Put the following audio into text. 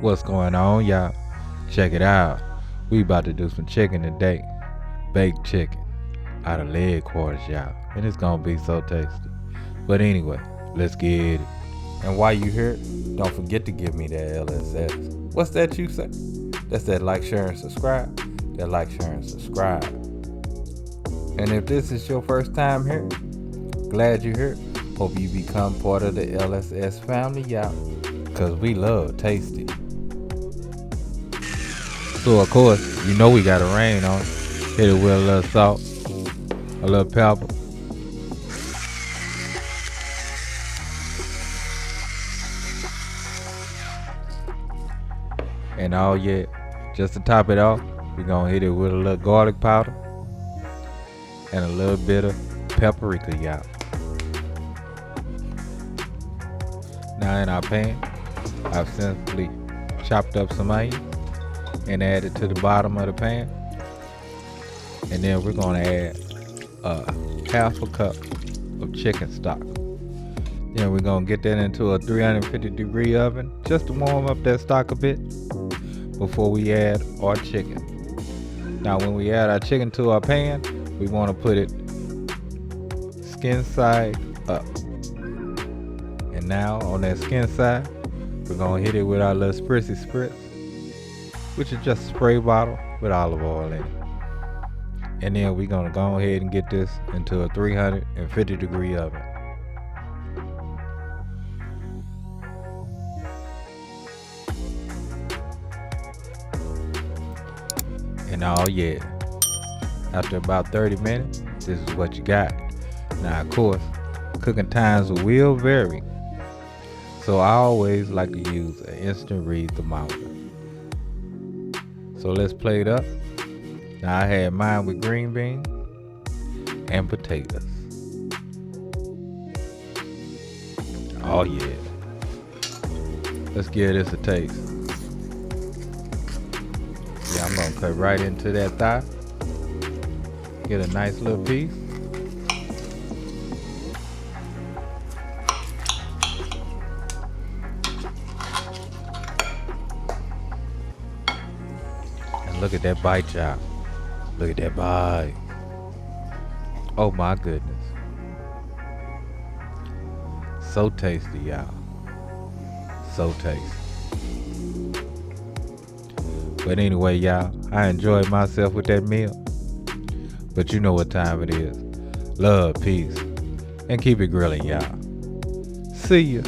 What's going on, y'all? Check it out. We about to do some chicken today. Baked chicken out of leg quarters, y'all. And it's gonna be so tasty. But anyway, let's get it. And while you here, don't forget to give me that LSS. What's that you say? That's that like, share, and subscribe. That like, share, and subscribe. And if this is your first time here, glad you're here. Hope you become part of the LSS family, y'all. Cause we love tasty. So of course, you know we got a rain on it. Hit it with a little salt, a little pepper. And all yet, just to top it off, we're gonna hit it with a little garlic powder and a little bit of paprika, y'all. Now in our pan, I've simply chopped up some onion and add it to the bottom of the pan. And then we're gonna add half a cup of chicken stock. Then we're gonna get that into a 350-degree oven just to warm up that stock a bit before we add our chicken. Now when we add our chicken to our pan, we wanna put it skin side up. And now on that skin side, we're gonna hit it with our little spritzy spritz, which is just a spray bottle with olive oil in it. And then we're gonna go ahead and get this into a 350-degree oven. And oh yeah, after about 30 minutes, this is what you got. Now of course, cooking times will vary. So I always like to use an instant read thermometer. So let's plate it up. Now I had mine with green beans and potatoes. Oh yeah. Let's give this a taste. Yeah, I'm gonna cut right into that thigh. Get a nice little piece. And look at that bite, y'all. Look at that bite. Oh my goodness. So tasty, y'all. So tasty. But anyway, y'all, I enjoyed myself with that meal. But you know what time it is. Love, peace, and keep it grilling, y'all. See ya.